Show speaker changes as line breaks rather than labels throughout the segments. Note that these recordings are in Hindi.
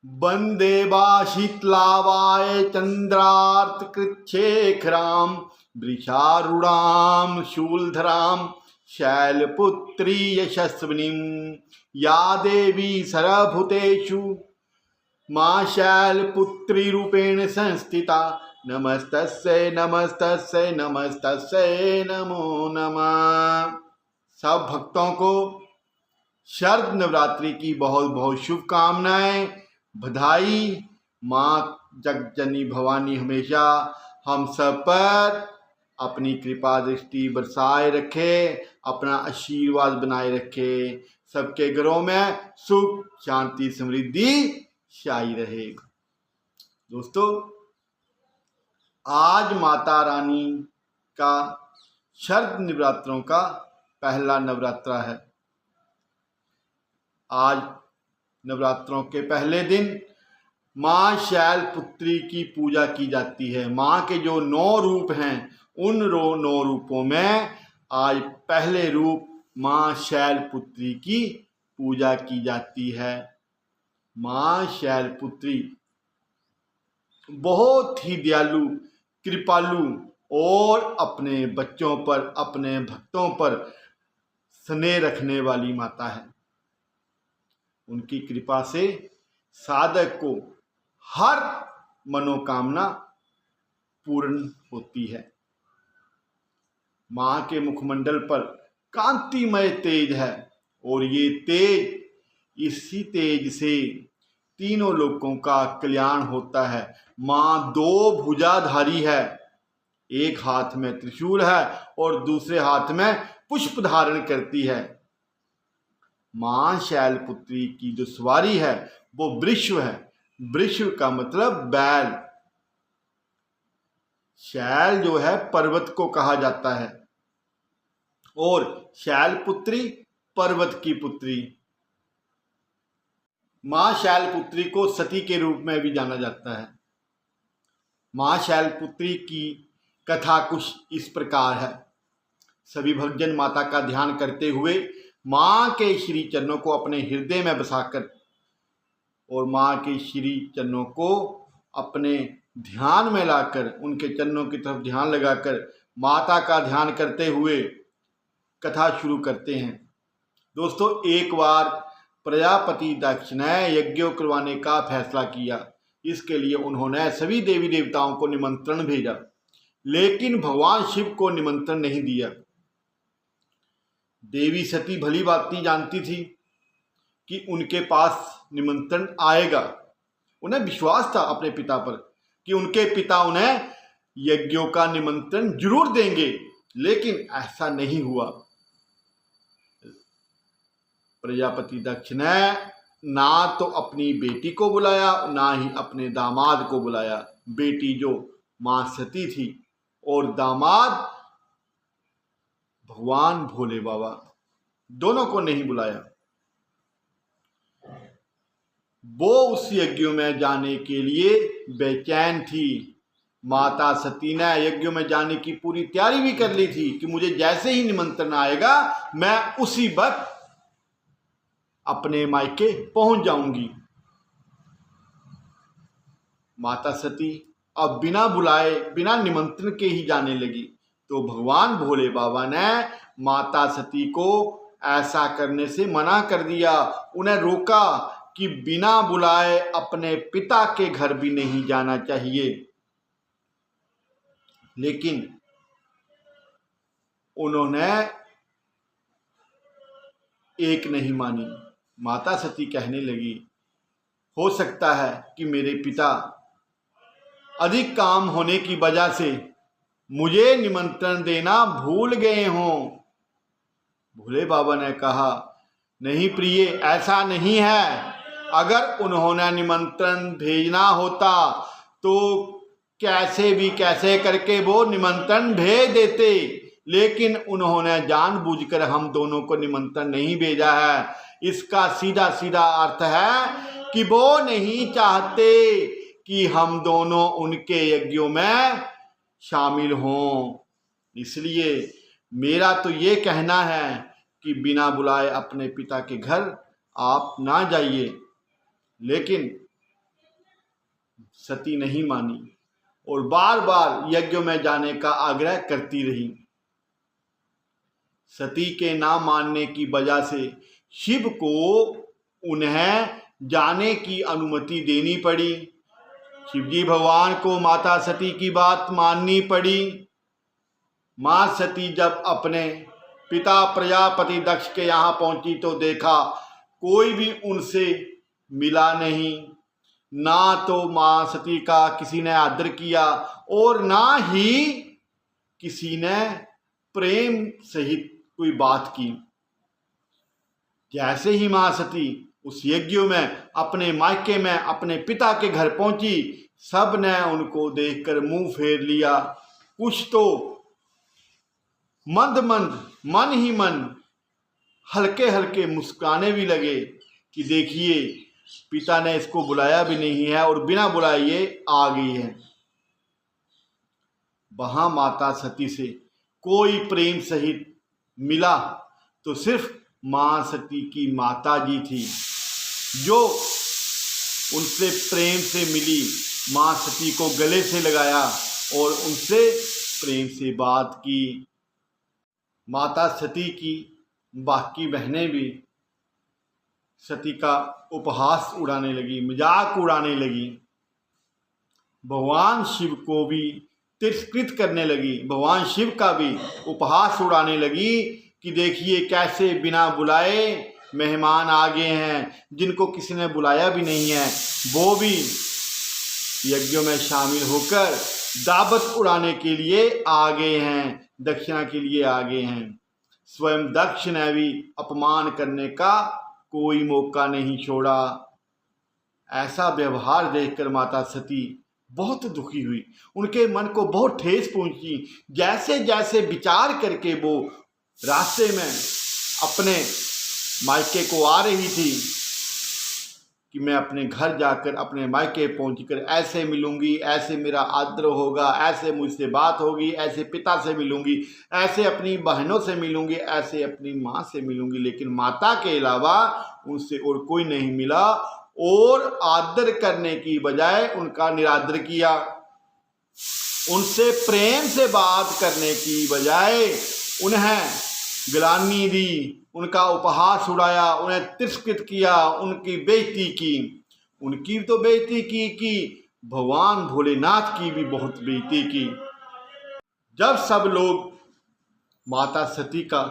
वंदे वा शीतलावाय चंद्रार्तकृच्छेखरां वृषारूढ़ां शूलधरां शैलपुत्री यशस्विनीं या देवी सर्वभूतेषु मां शैलपुत्री रूपेण संस्थिता नमस्तस्यै नमस्तस्यै नमस्तस्यै नमो नमः। सब भक्तों को शरद नवरात्रि की बहुत बहुत शुभकामनाएं, बधाई। माँ जगजननी भवानी हमेशा हम सब पर अपनी कृपा दृष्टि बरसाए रखे, अपना आशीर्वाद बनाए रखे, सबके घरों में सुख शांति समृद्धि छाई रहे। दोस्तों, आज माता रानी का शरद नवरात्रों का पहला नवरात्रा है। आज नवरात्रों के पहले दिन माँ शैलपुत्री की पूजा की जाती है। माँ के जो 9 रूप हैं, उन 9 रूपों में आज पहले रूप माँ शैलपुत्री की पूजा की जाती है। माँ शैलपुत्री बहुत ही दयालु, कृपालु और अपने बच्चों पर, अपने भक्तों पर स्नेह रखने वाली माता है। उनकी कृपा से साधक को हर मनोकामना पूर्ण होती है। मां के मुखमंडल पर कांतिमय तेज है और ये तेज, इसी तेज से तीनों लोकों का कल्याण होता है। मां 2 भुजाधारी है, एक हाथ में त्रिशूल है और दूसरे हाथ में पुष्प धारण करती है। मां शैलपुत्री की जो सवारी है वो वृषभ है। वृषभ का मतलब बैल। शैल जो है पर्वत को कहा जाता है और शैलपुत्री पर्वत की पुत्री। मां शैलपुत्री को सती के रूप में भी जाना जाता है। मां शैलपुत्री की कथा कुछ इस प्रकार है। सभी भक्तजन माता का ध्यान करते हुए मां के श्री चरणों को अपने हृदय में बसाकर और मां के श्री चरणों को अपने ध्यान में लाकर, उनके चरणों की तरफ ध्यान लगाकर माता का ध्यान करते हुए कथा शुरू करते हैं। दोस्तों, एक बार प्रजापति दक्ष ने यज्ञ करवाने का फैसला किया। इसके लिए उन्होंने सभी देवी देवताओं को निमंत्रण भेजा, लेकिन भगवान शिव को निमंत्रण नहीं दिया। देवी सती भली भांति जानती थी कि उनके पास निमंत्रण आएगा। उन्हें विश्वास था अपने पिता पर कि उनके पिता उन्हें यज्ञों का निमंत्रण जरूर देंगे, लेकिन ऐसा नहीं हुआ। प्रजापति दक्ष ने ना तो अपनी बेटी को बुलाया, ना ही अपने दामाद को बुलाया। बेटी जो मां सती थी और दामाद भगवान भोले बाबा, दोनों को नहीं बुलाया। वो उस यज्ञ में जाने के लिए बेचैन थी। माता सती ने यज्ञ में जाने की पूरी तैयारी भी कर ली थी कि मुझे जैसे ही निमंत्रण आएगा मैं उसी वक्त अपने मायके पहुंच जाऊंगी। माता सती अब बिना बुलाए, बिना निमंत्रण के ही जाने लगी। तो भगवान भोले बाबा ने माता सती को ऐसा करने से मना कर दिया, उन्हें रोका कि बिना बुलाए अपने पिता के घर भी नहीं जाना चाहिए। लेकिन उन्होंने एक नहीं मानी। माता सती कहने लगी, हो सकता है कि मेरे पिता अधिक काम होने की वजह से मुझे निमंत्रण देना भूल गए हों। भोले बाबा ने कहा, नहीं प्रिय, ऐसा नहीं है। अगर उन्होंने निमंत्रण भेजना होता तो कैसे करके वो निमंत्रण भेज देते, लेकिन उन्होंने जानबूझकर हम दोनों को निमंत्रण नहीं भेजा है। इसका सीधा सीधा अर्थ है कि वो नहीं चाहते कि हम दोनों उनके यज्ञों में शामिल हों। इसलिए मेरा तो ये कहना है कि बिना बुलाए अपने पिता के घर आप ना जाइए। लेकिन सती नहीं मानी और बार बार यज्ञ में जाने का आग्रह करती रही। सती के ना मानने की वजह से शिव को उन्हें जाने की अनुमति देनी पड़ी। शिवजी भगवान को माता सती की बात माननी पड़ी। मां सती जब अपने पिता प्रजापति दक्ष के यहाँ पहुंची तो देखा कोई भी उनसे मिला नहीं। ना तो मां सती का किसी ने आदर किया और ना ही किसी ने प्रेम सहित कोई बात की। जैसे ही मां सती उस यज्ञ में अपने मायके में अपने पिता के घर पहुंची, सब ने उनको देखकर मुंह फेर लिया। कुछ तो मंद मंद मन ही मन हल्के हल्के मुस्कुराने भी लगे कि देखिए पिता ने इसको बुलाया भी नहीं है और बिना बुलाए ये आ गई है। वहां माता सती से कोई प्रेम सहित मिला तो सिर्फ मां सती की माता जी थी, जो उनसे प्रेम से मिली। मां सती को गले से लगाया और उनसे प्रेम से बात की। माता सती की बाकी बहनें भी सती का उपहास उड़ाने लगी, मजाक उड़ाने लगी। भगवान शिव को भी तिरस्कृत करने लगी। भगवान शिव का भी उपहास उड़ाने लगी कि देखिए कैसे बिना बुलाए मेहमान आ गए हैं, जिनको किसी ने बुलाया भी नहीं है, वो भी यज्ञों में शामिल होकर दावत उड़ाने के लिए आ गए हैं, दक्षिणा के लिए आ गए हैं। स्वयं दक्ष ने भी अपमान करने का कोई मौका नहीं छोड़ा। ऐसा व्यवहार देखकर माता सती बहुत दुखी हुई। उनके मन को बहुत ठेस पहुंची। जैसे जैसे विचार करके वो रास्ते में अपने मायके को आ रही थी कि मैं अपने घर जाकर अपने मायके पहुंचकर ऐसे मिलूंगी, ऐसे मेरा आदर होगा, ऐसे मुझसे बात होगी, ऐसे पिता से मिलूंगी, ऐसे अपनी बहनों से मिलूंगी, ऐसे अपनी माँ से मिलूंगी। लेकिन माता के अलावा उनसे और कोई नहीं मिला और आदर करने की बजाय उनका निरादर किया। उनसे प्रेम से बात करने की बजाय उन्हें गिलानी दी, उनका उपहास उड़ाया, उन्हें तिरस्कृत किया, उनकी बेइज्जती की। उनकी तो बेइज्जती की भगवान भोलेनाथ की भी बहुत बेइज्जती की। जब सब लोग माता सती का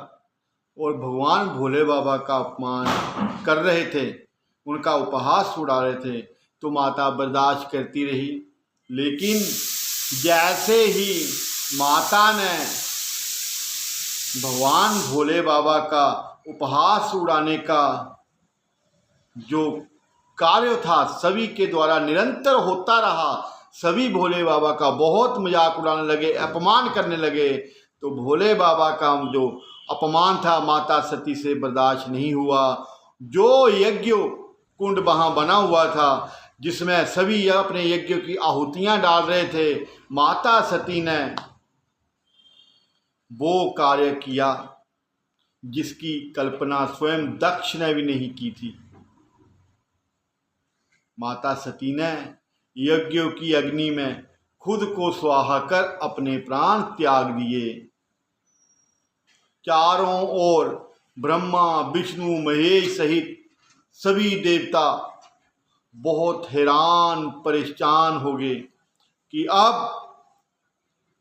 और भगवान भोले बाबा का अपमान कर रहे थे, उनका उपहास उड़ा रहे थे, तो माता बर्दाश्त करती रही। लेकिन जैसे ही माता ने भगवान भोले बाबा का उपहास उड़ाने का जो कार्य था सभी के द्वारा निरंतर होता रहा, सभी भोले बाबा का बहुत मजाक उड़ाने लगे, अपमान करने लगे, तो भोले बाबा का जो अपमान था माता सती से बर्दाश्त नहीं हुआ। जो यज्ञ कुंड वहाँ बना हुआ था जिसमें सभी अपने यज्ञ की आहुतियाँ डाल रहे थे, माता सती ने वो कार्य किया जिसकी कल्पना स्वयं दक्ष ने भी नहीं की थी। माता सती ने यज्ञों की अग्नि में खुद को स्वाहा कर अपने प्राण त्याग दिए। चारों ओर ब्रह्मा विष्णु महेश सहित सभी देवता बहुत हैरान परेशान हो गए कि अब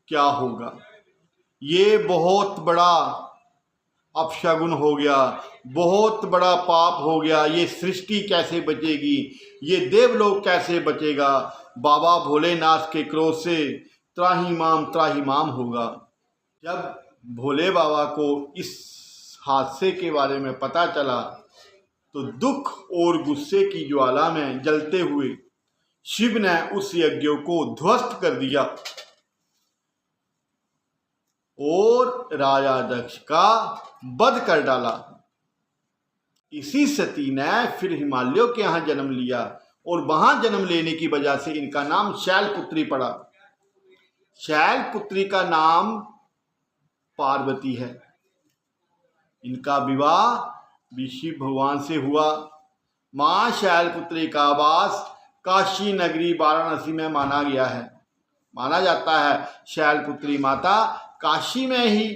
क्या होगा। ये बहुत बड़ा अपशगुन हो गया, बहुत बड़ा पाप हो गया। ये सृष्टि कैसे बचेगी, ये देवलोक कैसे बचेगा। बाबा भोलेनाथ के क्रोध से त्राहिमाम होगा। जब भोले बाबा को इस हादसे के बारे में पता चला तो दुख और गुस्से की ज्वाला में जलते हुए शिव ने उस यज्ञ को ध्वस्त कर दिया और राजा दक्ष का वध कर डाला। इसी सती ने फिर हिमालयों के यहाँ जन्म लिया और वहां जन्म लेने की वजह से इनका नाम शैलपुत्री पड़ा। शैलपुत्री का नाम पार्वती है। इनका विवाह भी शिव भगवान से हुआ। मां शैलपुत्री का वास काशी नगरी वाराणसी में माना गया है। माना जाता है शैलपुत्री माता काशी में ही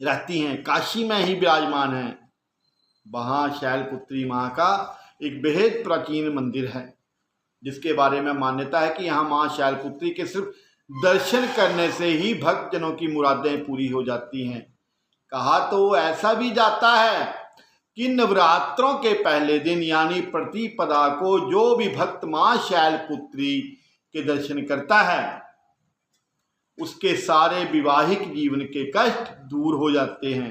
रहती हैं, काशी में ही विराजमान हैं। वहाँ शैलपुत्री माँ का एक बेहद प्राचीन मंदिर है, जिसके बारे में मान्यता है कि यहाँ माँ शैलपुत्री के सिर्फ दर्शन करने से ही भक्तजनों की मुरादें पूरी हो जाती हैं। कहा तो ऐसा भी जाता है कि नवरात्रों के पहले दिन यानी प्रतिपदा को जो भी भक्त माँ शैलपुत्री के दर्शन करता है उसके सारे विवाहिक जीवन के कष्ट दूर हो जाते हैं।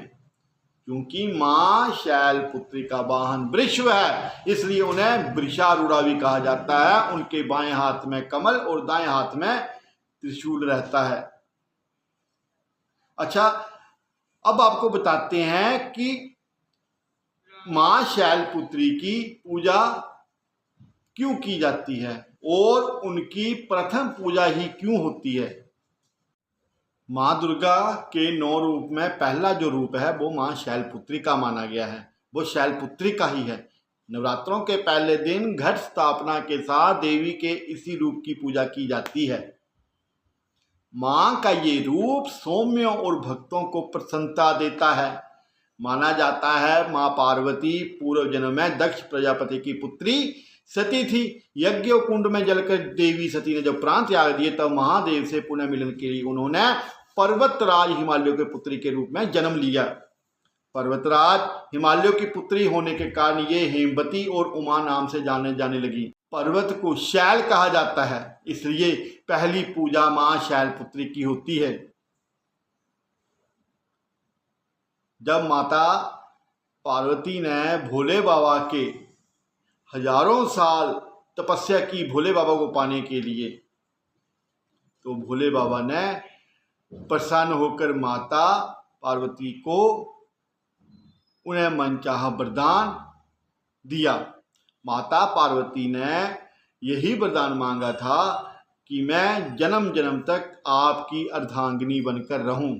क्योंकि माँ शैलपुत्री का वाहन वृष है, इसलिए उन्हें वृषारूढ़ा भी कहा जाता है। उनके बाएं हाथ में कमल और दाएं हाथ में त्रिशूल रहता है। अच्छा, अब आपको बताते हैं कि माँ शैलपुत्री की पूजा क्यों की जाती है और उनकी प्रथम पूजा ही क्यों होती है। माँ दुर्गा के 9 रूप में पहला जो रूप है वो माँ शैलपुत्री का माना गया है, वो शैलपुत्री का ही है। नवरात्रों के पहले दिन घट स्थापना के साथ देवी के इसी रूप की पूजा की जाती है। माँ का ये रूप सौम्यों और भक्तों को प्रसन्नता देता है। माना जाता है माँ पार्वती पूर्व जन्म में दक्ष प्रजापति की पुत्री सती थी। यज्ञ कुंड में जलकर देवी सती ने जब प्राण त्याग दिए तब महादेव से पुनः मिलन के लिए उन्होंने पर्वतराज हिमालयों के पुत्री के रूप में जन्म लिया। पर्वतराज हिमालयों की पुत्री होने के कारण ये हेमवती और उमा नाम से जाने लगी। पर्वत को शैल कहा जाता है, इसलिए पहली पूजा मां शैलपुत्री की होती है। जब माता पार्वती ने भोले बाबा के हजारों साल तपस्या की भोले बाबा को पाने के लिए, तो भोले बाबा ने प्रसन्न होकर माता पार्वती को उन्हें मनचाहा वरदान दिया। माता पार्वती ने यही वरदान मांगा था कि मैं जन्म जन्म तक आपकी अर्धांगिनी बनकर रहूं।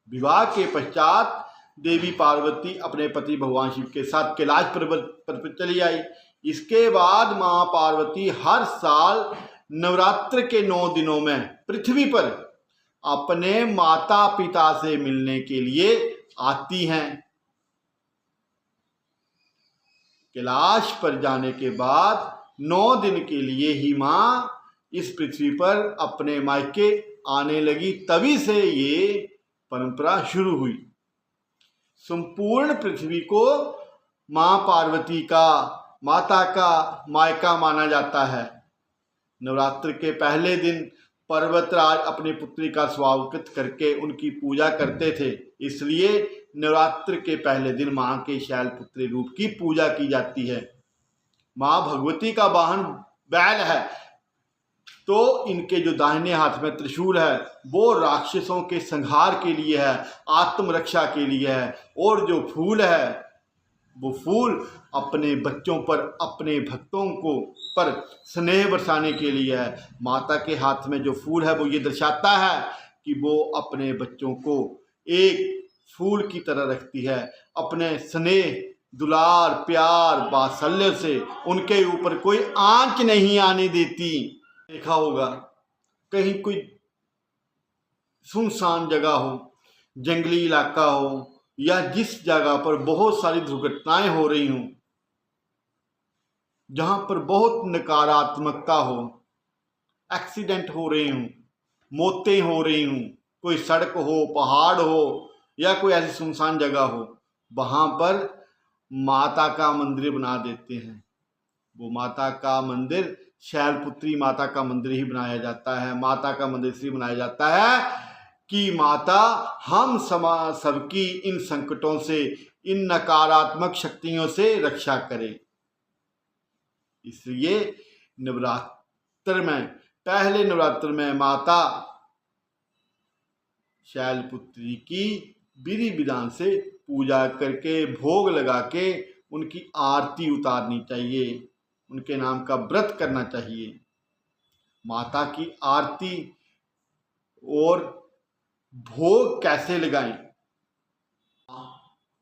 विवाह के पश्चात देवी पार्वती अपने पति भगवान शिव के साथ कैलाश पर्वत पर चली आई। इसके बाद मां पार्वती हर साल नवरात्र के 9 दिनों में पृथ्वी पर अपने माता पिता से मिलने के लिए आती हैं। कैलाश पर जाने के बाद 9 दिन के लिए ही मां इस पृथ्वी पर अपने मायके आने लगी। तभी से ये परंपरा शुरू हुई। संपूर्ण पृथ्वी को मां पार्वती का, माता का मायका माना जाता है। नवरात्र के पहले दिन पर्वतराज अपनी पुत्री का स्वागत करके उनकी पूजा करते थे, इसलिए नवरात्र के पहले दिन मां के शैलपुत्री रूप की पूजा की जाती है। मां भगवती का वाहन बैल है, तो इनके जो दाहिने हाथ में त्रिशूल है वो राक्षसों के संहार के लिए है, आत्मरक्षा के लिए है। और जो फूल है वो फूल अपने बच्चों पर, अपने भक्तों को पर स्नेह बरसाने के लिए है। माता के हाथ में जो फूल है वो ये दर्शाता है कि वो अपने बच्चों को एक फूल की तरह रखती है। अपने स्नेह, दुलार, प्यार, वात्सल्य से उनके ऊपर कोई आंच नहीं आने देती। देखा होगा कहीं कोई सुनसान जगह हो, जंगली इलाका हो, या जिस जगह पर बहुत सारी दुर्घटनाएं हो रही हों, जहां पर बहुत नकारात्मकता हो, एक्सीडेंट हो रहे हों, मौतें हो रही हों, कोई सड़क हो, पहाड़ हो, या कोई ऐसी सुनसान जगह हो, वहां पर माता का मंदिर बना देते हैं। वो माता का मंदिर शैलपुत्री माता का मंदिर ही बनाया जाता है। माता का मंदिर इसलिए बनाया जाता है कि माता हम सबकी इन संकटों से, इन नकारात्मक शक्तियों से रक्षा करे। इसलिए नवरात्र में, पहले नवरात्र में माता शैलपुत्री की विधि विधान से पूजा करके, भोग लगा के उनकी आरती उतारनी चाहिए, उनके नाम का व्रत करना चाहिए। माता की आरती और भोग कैसे लगाएं?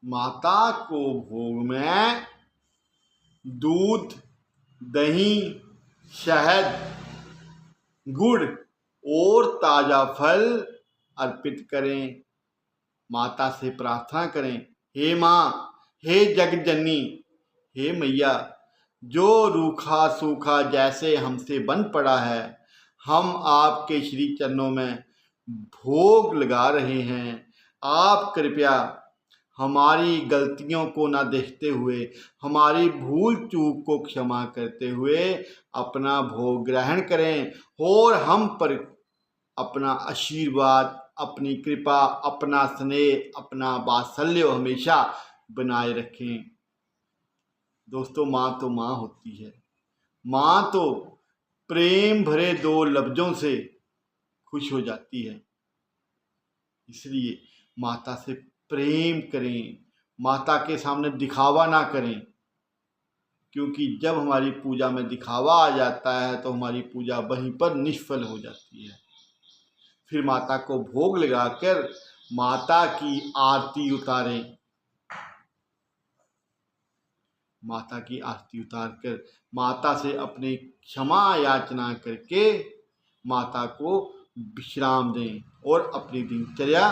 माता को भोग में दूध, दही, शहद, गुड़ और ताज़ा फल अर्पित करें। माता से प्रार्थना करें, हे माँ, हे जगजननी, हे मैया, जो रूखा सूखा जैसे हमसे बन पड़ा है, हम आपके श्री चरणों में भोग लगा रहे हैं। आप कृपया हमारी गलतियों को न देखते हुए, हमारी भूल चूक को क्षमा करते हुए अपना भोग ग्रहण करें और हम पर अपना आशीर्वाद, अपनी कृपा, अपना स्नेह, अपना वात्सल्य हमेशा बनाए रखें। दोस्तों, माँ तो माँ होती है। माँ तो प्रेम भरे दो लफ्ज़ों से खुश हो जाती है। इसलिए माता से प्रेम करें, माता के सामने दिखावा ना करें, क्योंकि जब हमारी पूजा में दिखावा आ जाता है तो हमारी पूजा वहीं पर निष्फल हो जाती है। फिर माता को भोग लगाकर माता की आरती उतारें। माता की आरती उतार कर माता से अपने क्षमा याचना करके माता को विश्राम दें और अपनी दिनचर्या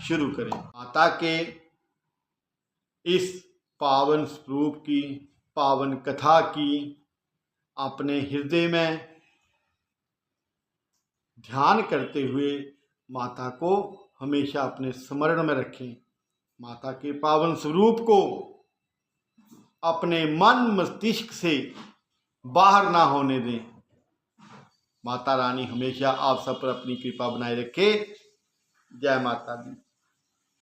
शुरू करें। माता के इस पावन स्वरूप की, पावन कथा की अपने हृदय में ध्यान करते हुए माता को हमेशा अपने स्मरण में रखें। माता के पावन स्वरूप को अपने मन मस्तिष्क से बाहर ना होने दें। माता रानी हमेशा आप सब पर अपनी कृपा बनाए रखे। जय माता दी।